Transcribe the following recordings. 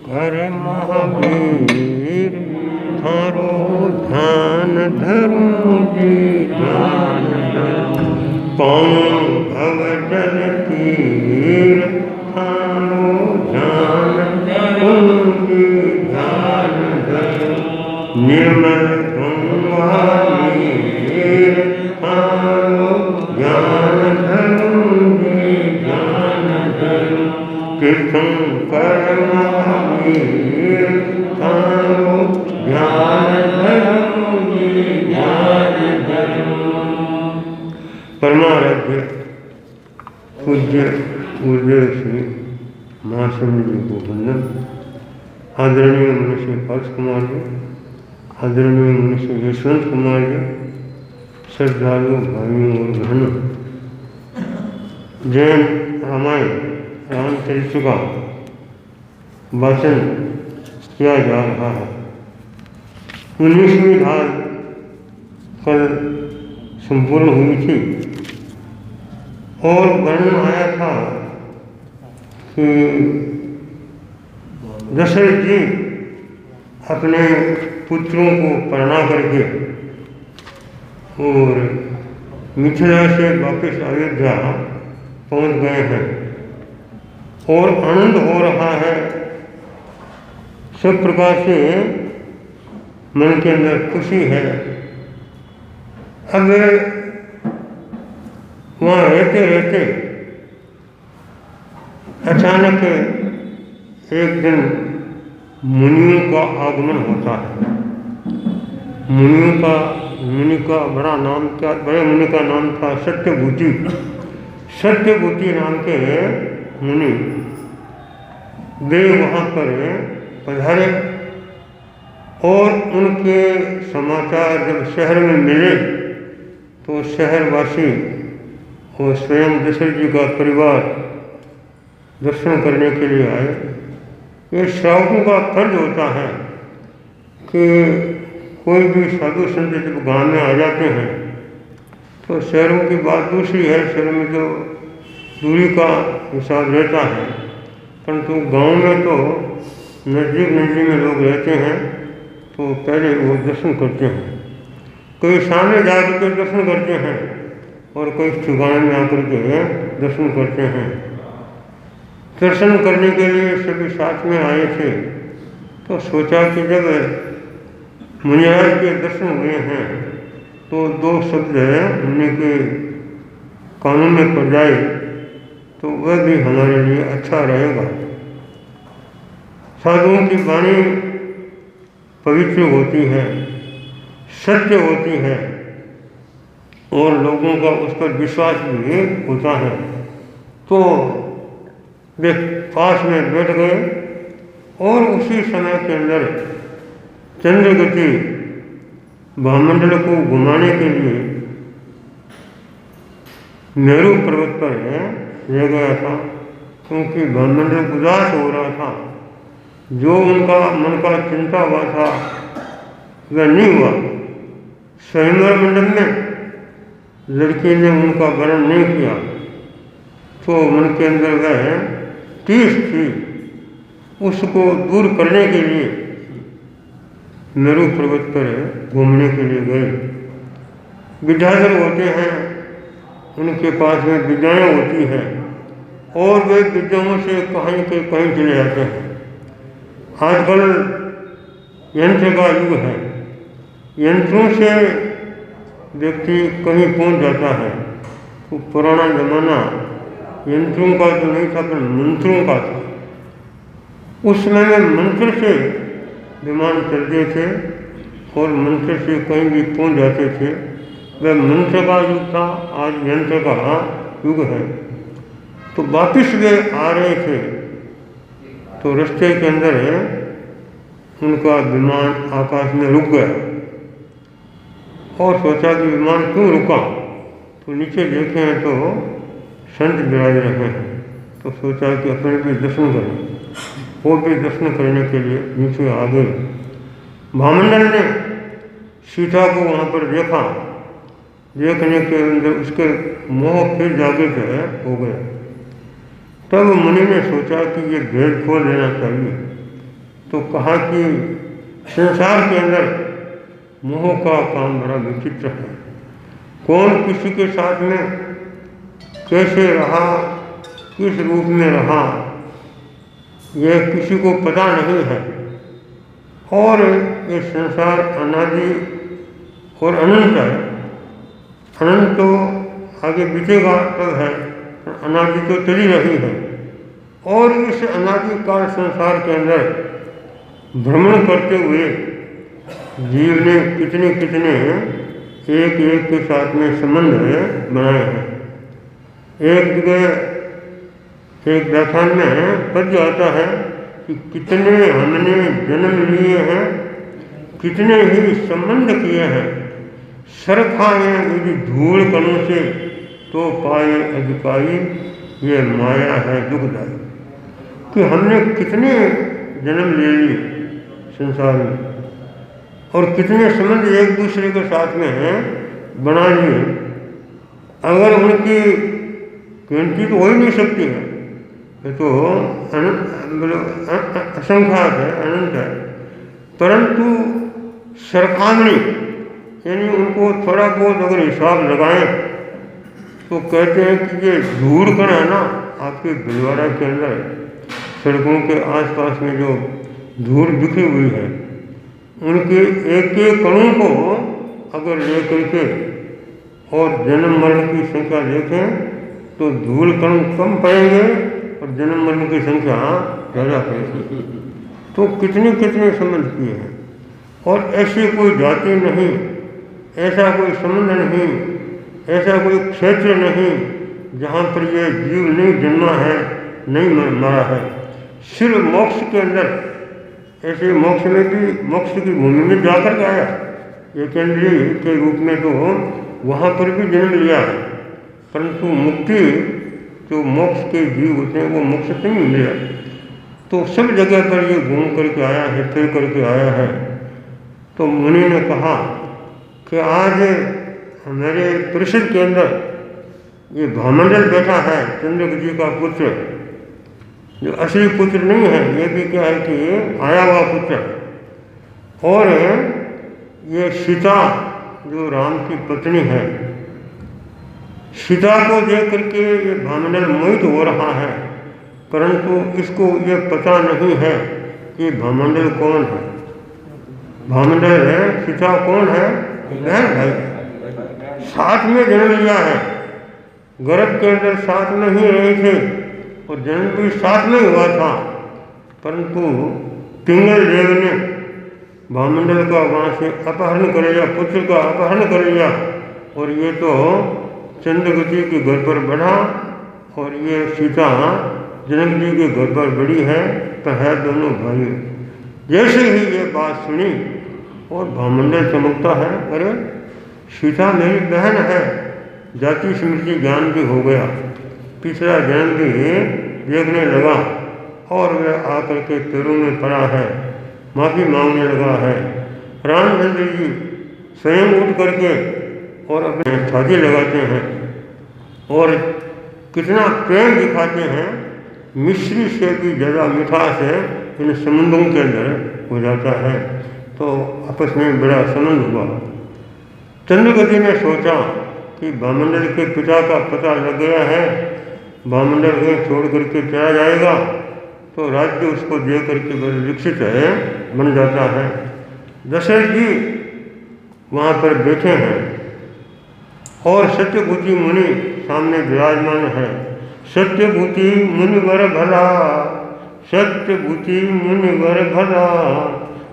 अरे महावीर थारो ध्यान धरूं जी ध्यान धरूं, पाऊं भव जल तीर थारो ध्यान धरूं जी ध्यान धरूं, निर्मल गंगा नीर थारो ध्यान धरूं जी ध्यान धरूं, तीर्थंकर महावीर थारो ध्यान धरूं जी ध्यान धरूं। परमाराध्य पूज्य गुरुदेव श्री महास्वामी जी को वंदन। आदरणीय मनुष्य पार्थ कुमार जी, आदरणीय मनुष्य यशवंत कुमार जी, श्रद्धालु भाइयों और बहनों, जैन रामायण रामचरित्र का वाचन किया जा रहा है। 19वीं धार कल संपूर्ण हुई थी और वर्णन आया था कि दशरथ जी अपने पुत्रों को परणा करके और मिथिला से वापस अयोध्या पहुंच गए हैं और आनंद हो रहा है। सब प्रकार से मन के अंदर खुशी है। अब वहाँ रहते रहते अचानक एक दिन मुनियों का आगमन होता है। मुनि का बड़ा नाम क्या, बड़े मुनि का नाम था सत्यभूति। सत्यभूति नाम के मुनि वे वहाँ पर पधारे और उनके समाचार जब शहर में मिले तो शहरवासी और स्वयं दशरथ जी का परिवार दर्शन करने के लिए आए। ये श्रावकों का फर्ज होता है कि कोई भी साधु संत जब गाँव में आ जाते हैं तो शहरों की बात दूसरी है, शहर में जो दूरी का हिसाब रहता है, परंतु गांव में तो नज़दीक में लोग रहते हैं तो पहले वो दर्शन करते हैं। कोई सामने जाकर के दर्शन करते हैं और कोई ठिकाने में आकर के दर्शन करते हैं। दर्शन करने के लिए सभी साथ में आए थे तो सोचा कि जब मुनिराज के दर्शन हुए हैं तो दो शब्द उनके कानों में पड़ जाए तो वह भी हमारे लिए अच्छा रहेगा। साधुओं की वाणी पवित्र होती है, सत्य होती है और लोगों का उस पर विश्वास भी होता है। तो वे पास में बैठ गए और उसी समय के अंदर चंद्रगति वायुमंडल को घुमाने के लिए मेरू पर्वत पर रह गया था, क्योंकि वायुमंडल उदास हो रहा था। जो उनका मन का चिंता हुआ था वह नहीं हुआ। स्वयंवर मंडल में लड़की ने उनका वर्ण नहीं किया तो मन के अंदर वह टीस थी, उसको दूर करने के लिए मेरू पर्वत पर घूमने के लिए गए। विद्याधर होते हैं, उनके पास में विद्याएँ होती हैं और वे विद्याओं से कहीं के कहीं चले जाते हैं। आजकल यंत्र का युग है, यंत्रों से व्यक्ति कहीं पहुंच जाता है। तो पुराना जमाना यंत्रों का तो नहीं था पर मंत्रों का था। उस समय में मंत्र से विमान चलते थे और मंत्र से कहीं भी पहुंच जाते थे। वह मंत्र का युग था, आज यंत्र का युग है। तो वापिस वे आ रहे थे तो रास्ते के अंदर उनका विमान आकाश में रुक गया और सोचा कि विमान क्यों रुका, तो नीचे देखे हैं तो संत विराज रहे हैं। तो सोचा कि अपने भी दर्शन करें। वो भी दर्शन करने के लिए नीचे आ गए। भामंडल ने सीता को वहाँ पर देखा, देखने के अंदर उसके मोह फिर जागृत हो गया। तब मुनि ने सोचा कि ये भेद खोल लेना चाहिए। तो कहा कि संसार के अंदर मोह का काम बड़ा विचित्र है। कौन किसी के साथ में कैसे रहा, किस रूप में रहा, यह किसी को पता नहीं है। और ये संसार अनादि और अनंत है। अनंत तो आगे बीतेगा तब है, अनादि तो चली रही है। और इस अनादिकाल संसार के अंदर भ्रमण करते हुए जीव ने कितने कितने एक एक के साथ में संबंध बनाए हैं। एक जगह एक व्याख्यान में पद आता है कि कितने हमने जन्म लिए हैं, कितने ही संबंध किए हैं, सर खाए यदि धूल कणों से तो पाए अधिकारी, ये माया है दुखदायी। कि हमने कितने जन्म ले लिए संसार में और कितने संबंध एक दूसरे के साथ में बना लिए। अगर उनकी गिनती तो हो ही नहीं सकती है, ये तो असंख्यात है, अनंत है। परंतु सरखामणी यानी उनको थोड़ा बहुत अगर हिसाब लगाएं तो कहते हैं कि ये धूल कण है ना आपके भिलवाड़ा के अंदर, सड़कों के आसपास में जो धूल बिखरी हुई है, उनके एक एक कणों को अगर लेकर के और जन्म मरण की संख्या देखें तो धूल कण कम पड़ेंगे और जन्म मरण की संख्या ज़्यादा पड़ेगी। तो कितने कितने संबंध किए हैं। और ऐसी कोई जाति नहीं, ऐसा कोई संबंध नहीं, ऐसा कोई क्षेत्र नहीं जहाँ पर ये जीव नहीं जन्मा है, नहीं मरा है। सिर्फ मोक्ष के अंदर, ऐसे मोक्ष में भी मोक्ष की भूमि में जाकर के आया, एक इंद्रिय के रूप में तो वहाँ पर भी जन्म लिया है। परंतु मुक्ति जो मोक्ष के जीव होते हैं वो मोक्ष से नहीं मिले। तो सब जगह पर ये घूम करके आया है, फिर करके आया है। तो मुनि ने कहा कि आज मेरे परिषद के अंदर ये भामंडल बैठा है, चंद्रक जी का पुत्र, जो असली पुत्र नहीं है, ये भी क्या है कि आया हुआ पुत्र। और ये सीता जो राम की पत्नी है, सीता को देख करके ये भामंडल मोहित हो रहा है। परंतु इसको ये पता नहीं है कि भामंडल कौन है। भामंडल है, सीता कौन है, बहन भाई, साथ में जन्म लिया है, गर्भ के अंदर साथ में ही रहे थे और जन्म भी साथ में हुआ था। परंतु पिंगल देव ने भामंडल का वहाँ से अपहरण कर लिया, पुत्र का अपहरण कर लिया। और ये तो चंद्रगति के घर पर बढ़ा और ये सीता जनक जी के घर पर बड़ी है, तो है दोनों भाई। जैसे ही ये बात सुनी और भामंडल चमकता है, अरे सीता मेरी बहन है, जाति स्मृति ज्ञान भी हो गया, पिछला जन्म भी देखने लगा। और वह आकर के पैरों में पड़ा है, माफ़ी मांगने लगा है। रामचंद्र जी स्वयं उठ करके और अपने छाती लगाते हैं और कितना प्रेम दिखाते हैं। मिश्री से भी ज़्यादा मिठास है इन संबंधों के अंदर हो जाता है। तो आपस में बड़ा संबंध हुआ। चंद्रगति ने सोचा कि भामंडल के पिता का पता लग गया है, भामंडल को छोड़ करके चला जाएगा तो राज्य उसको दे करके बड़े विकसित है, बन जाता है। दशरथ जी वहाँ पर बैठे हैं और सत्यभूति मुनि सामने विराजमान है। सत्यभूति मुनि वर भला, सत्यभूति मुनि वर भला,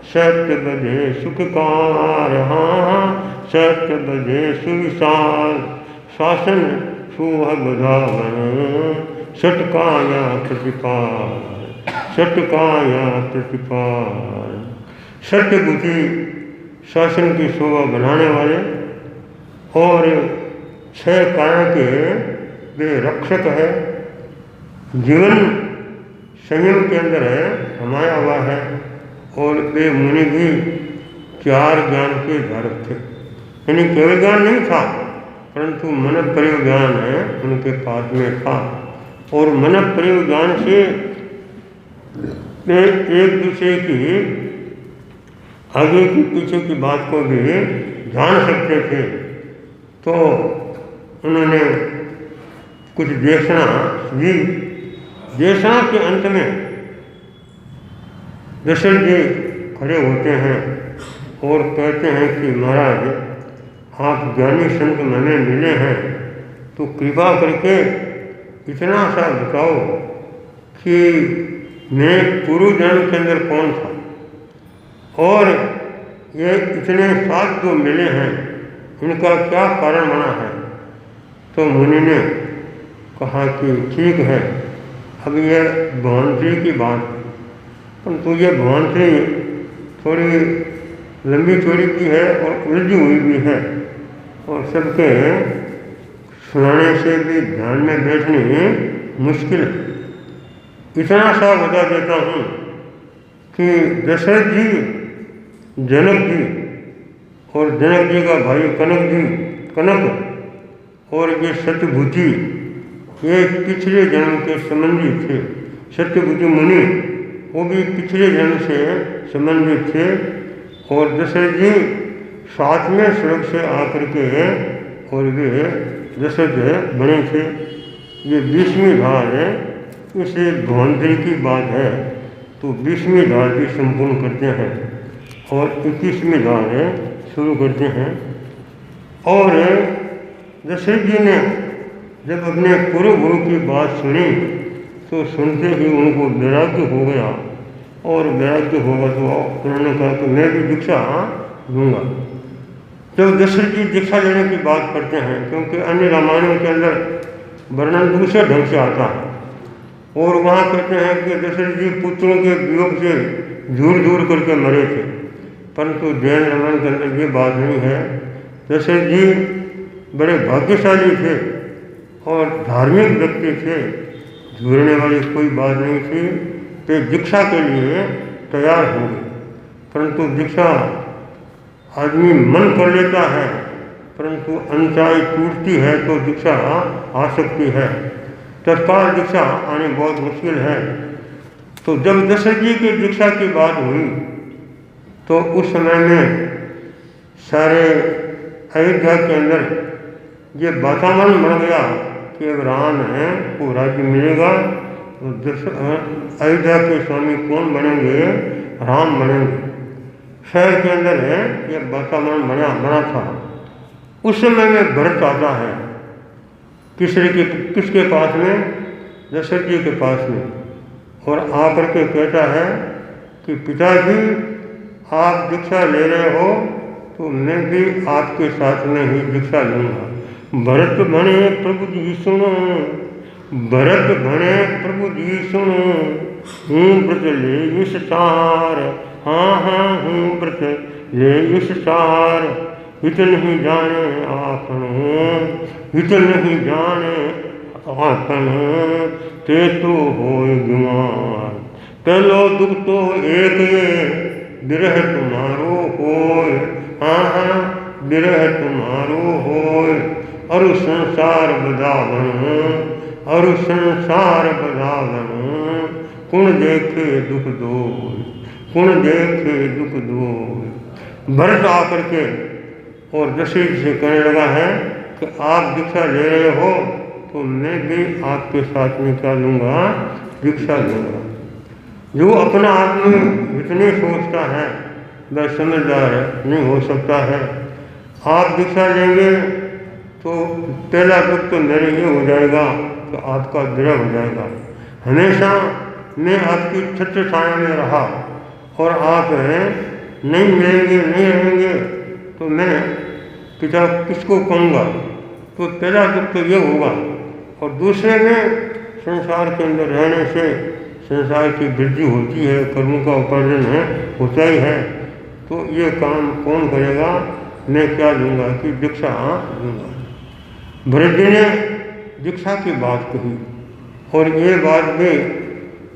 सत्य बधे सुखकार, हाँ सत्य बधे सुविशाल, शासन सुह बधावन, सटकाया प्रतिपाल, सटकाया प्रतिपाल। सत्यभूति शासन की शोभा बढ़ाने वाले और 6 काया के वे रक्षक है। जीवन संयम के अंदर है, समाया हुआ है। और वे मुनि भी 4 ज्ञान के धारक थे, यानी केवल ज्ञान नहीं था परंतु मन प्रयोग ज्ञान है उनके पास में था। और मन प्रयोग ज्ञान से वे एक दूसरे की आगे की पीछे की बात को भी जान सकते थे। तो उन्होंने कुछ देशना दी। देशना के अंत में दशरथ जी खड़े होते हैं और कहते हैं कि महाराज, आप ज्ञानी संत हमें मिले हैं, तो कृपा करके इतना सा बताओ कि मैं पूर्व जन्म के अंदर कौन था, और ये इतने साथ जो मिले हैं इनका क्या कारण बना है। तो मुनि ने कहा कि ठीक है, अब यह भांति की बात है, परंतु ये भांति थोड़ी लंबी चौड़ी की है और उलझी हुई भी है, और सबके सुनाने से भी ध्यान में बैठनी मुश्किल है। इतना सा बता देता हूँ कि दशरथ जी, जनक जी और जनक जी का भाई कनक और ये सत्यभुति, ये पिछले जन्म के संबंधी थे। सत्यभुति मुनि वो भी पिछले जन्म से संबंधित थे, और दशरथ जी 7वें स्वर्ग से आकर के और वे दशरथ बने थे। ये 20वीं धार है, इसे भांति की बात है, तो 20वीं धार की संपूर्ण करते हैं और 21वीं धार शुरू करते हैं। और दशरथ जी ने जब अपने पूर्व गुरु की बात सुनी तो सुनते ही उनको वैराग्य हो गया, और वैराग्य होगा तो उन्होंने कहा कि मैं भी दीक्षा दूंगा। जब दशरथ जी दीक्षा लेने की बात करते हैं, क्योंकि अन्य रामायणों के अंदर वर्णन दूसरे ढंग से आता है, और वहाँ कहते हैं कि दशरथ जी पुत्रों के वियोग से झूर करके मरे थे, परंतु जैन रामायण के अंदर ये बात नहीं है। दशरथ जी बड़े भाग्यशाली थे और धार्मिक व्यक्ति थे, झूरने वाली कोई बात नहीं थी। वे दीक्षा के लिए तैयार हो गए, परंतु दीक्षा आदमी मन कर लेता है, परंतु अनचाही टूटती है तो दीक्षा आ सकती है। तत्काल दीक्षा आनी बहुत मुश्किल है। तो जब दशरथ जी की दीक्षा की बात हुई तो उस समय में सारे अयोध्या के अंदर ये वातावरण बन गया कि अब राम है को राज्य मिलेगा, तो अयोध्या के स्वामी कौन बनेंगे? राम बनेंगे। शहर के अंदर है ये वातावरण बना था। उस समय में भरत आता है किसके पास में? दशरथ जी के पास में, और आकर के कहता है कि पिताजी आप दीक्षा ले रहे हो तो मैं भी आपके साथ में ही दीक्षा लूँगा। भरत भने प्रभु जी सुनो, भरत भने प्रभु जी सुनो, हूँ व्रत ले इस सार, हाँ हूँ व्रत ले इस सार, हित नहीं जाने आपन, हित नहीं जाने आपन, ते तो होय गुमान, पहलो दुख तो एक ये विरह तुम्हारो होय, हाँ विरह तुम्हारो होय, अरु संसार बदावन, अरु संसार बदावन, कुण देखे दुख दोय, कुण देखे दुख दोय। भरत आकर के और दशरथ से कहने लगा है कि आप दीक्षा ले रहे हो तो मैं भी आपके साथ में क्या लूँगा? दीक्षा लूँगा। जो अपना आदमी इतने सोचता है वह समझदार नहीं हो सकता है। आप दीक्षा लेंगे तो पहला दुख तो मेरे ये हो जाएगा तो आपका विरह हो जाएगा। हमेशा मैं आपकी छत्र छाया में रहा और आप नहीं मिलेंगे, नहीं रहेंगे तो मैं पिता किसको कहूँगा? तो पहला दुख तो ये होगा। और दूसरे में संसार के अंदर रहने से संसार की वृद्धि होती है, कर्मों का उपार्जन होता ही है, तो ये काम कौन करेगा? मैं क्या दूंगा कि दीक्षा दूंगा। भरत जी ने दीक्षा की बात कही और ये बात भी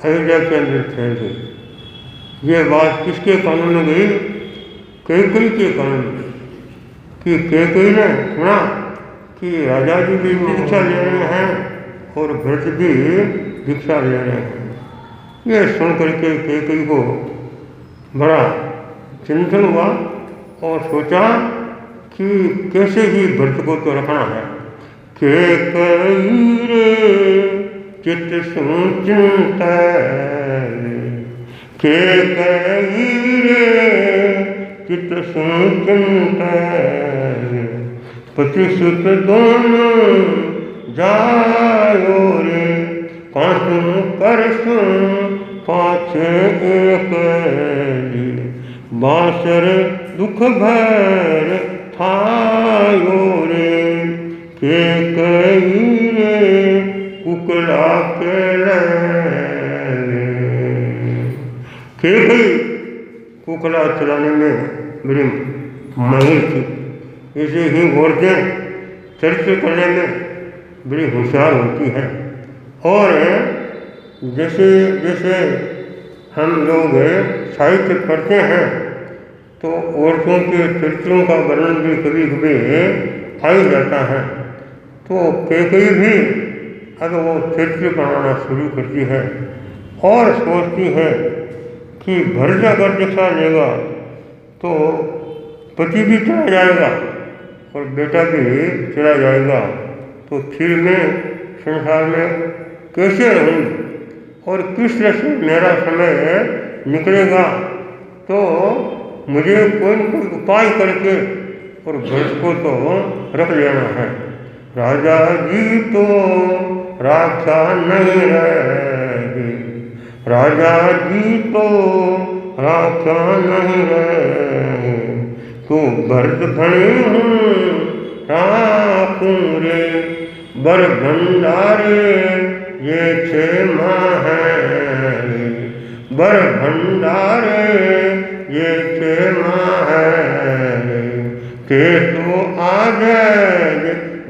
अयोध्या के अंदर फैल गई। ये बात किसके कानून में गई? कैकेयी के कानून में, कि कैकेयी ने सुना कि राजा जी भी दीक्षा ले रहे हैं और भरत जी दीक्षा ले रहे हैं। ये सुन करके कैकेयी को बड़ा चिंतन हुआ और सोचा कि कैसे ही भरत को तो रखना है। कैकेयी रे चित सुचिंता, कैकेयी रे चित सुचिंता, पति सुत दोनों जायो रे, कांसु करसु पाछे एक, बासर दुख भर थायो रे, कैकेयी रे कुकला के कैकेयी कुकला चलाने में बड़ी माहिर थी। इसे ही औरतें चरित्र करने में बड़ी होशियार होती हैं। और जैसे जैसे हम लोग साहित्य पढ़ते हैं तो औरतों के चरित्रों का वर्णन भी कभी कभी आ ही जाता है। तो कैकेयी भी अब वो चरित्र बनाना शुरू करती है और सोचती है कि भरत अगर दीक्षा लेगा तो पति भी चला जाएगा और बेटा भी चला जाएगा, तो फिर मैं संसार में कैसे रहूँगी और किस तरह से मेरा समय निकलेगा। तो मुझे कोई न कोई उपाय करके और भरत को तो रख लेना है। राजा जी तो राखा नहीं रहे, राजा जी तो राखा नहीं रहे, तो भरत भणे हूँ राखूं रे, बर भंडारे ये 6 माह है, बर भंडारे ये 6 माह है, के तो आज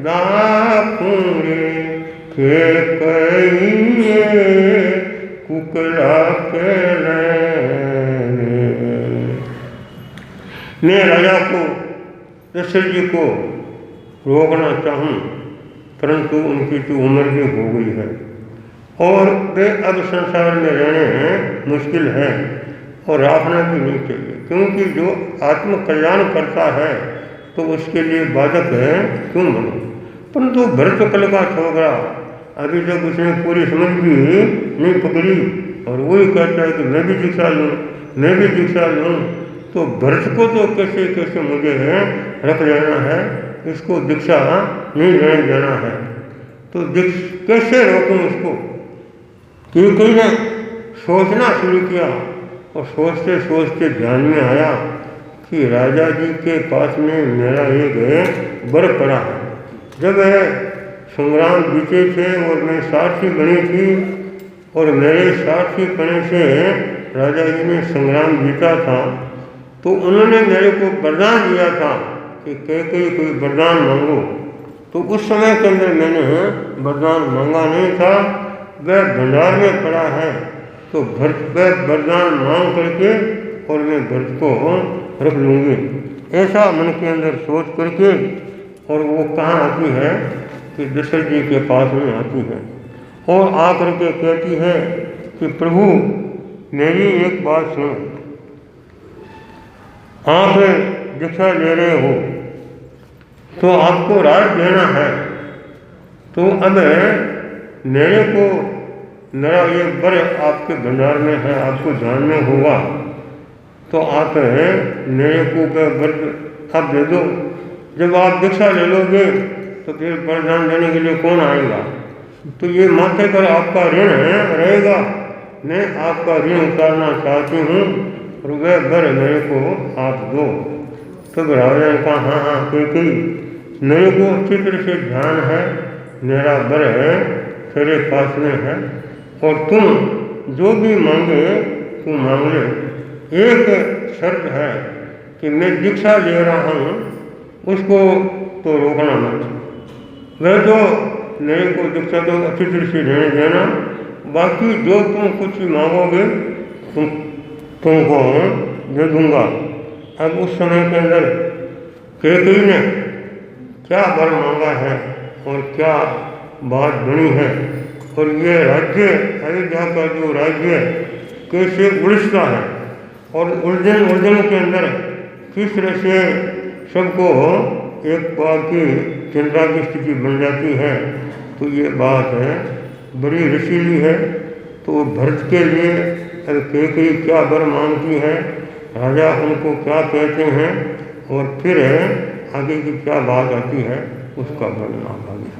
दाखूं रे, कैकेयी कुकला के मैं राजा को दशरथ जी को रोकना चाहूँ, परंतु उनकी तो उम्र भी हो गई है और वे अब संसार में रहने मुश्किल है और राखना भी नहीं चाहिए, क्योंकि जो आत्म कल्याण करता है तो उसके लिए बाधक है क्यों बनो। परंतु भरत कल का छोकरा अभी तक उसने पूरी समझ भी नहीं पकड़ी और वही कहता है कि मैं भी दीक्षा लूँ, मैं भी दीक्षा लूँ। तो भरत को तो कैसे कैसे मुझे रख लेना है, इसको दीक्षा नहीं लेने देना है। तो कैसे रोकूं उसको? कैकेयी ने सोचना शुरू किया और सोचते सोचते ध्यान में आया कि राजा जी के पास में मेरा एक वर पड़ा है। जब संग्राम बीते थे और मैं सारथी बनी थी और मेरे सारथी पने से राजा जी ने संग्राम जीता था, तो उन्होंने मेरे को वरदान दिया था कि कैकेयी कोई वरदान मांगो। तो उस समय के अंदर मैंने वरदान मांगा नहीं था, वह भंडार में पड़ा है, तो वह वरदान मांग करके और मैं भरत को रख लूँगी। ऐसा मन के अंदर सोच करके और वो कहाँ आती है कि दशरथ जी के पास में आती है और आकर के कहती है कि प्रभु मेरी एक बात सुनो, आप दीक्षा ले रहे हो तो आपको राज देना है, तो अब मेरे को मेरा ये वर आपके भंडार में है, आपको जानना होगा, तो आप मेरे को वर आप दे दो। जब आप दीक्षा ले लोगे तो फिर वरदान देने के लिए कौन आएगा? तो ये माथे पर आपका ऋण रहेगा, मैं आपका ऋण उतारना चाहती हूँ और वह वर मेरे को आप दो। तब राजा ने कहा हाँ हाँ कैकेयी मेरे को अच्छी तरह से ध्यान है, मेरा वर तेरे पास में है और तुम जो भी मांगे तुम मांग ले। एक शर्त है कि मैं दीक्षा ले रहा हूँ उसको तो रोकना मत। वह तो मेरे को दीक्षा तो अच्छी तरह से लेने देना, बाकी जो तुम कुछ मांगोगे तुमको दे दूँगा। अब उस समय के अंदर कैकेयी ने क्या वर मांगा है और क्या बात बनी है और ये राज्य अयोध्या का जो राज्य कैसे उलझता है और उलझन के अंदर किस तरह से सबको एक बार की चिंता की स्थिति बन जाती है, तो ये बात है बड़ी रसीली है। तो भरत के लिए कैकेयी क्या वर मांगती है, राजा उनको क्या कहते हैं और फिर आगे की क्या बात आती है, उसका वर्णन आप आगे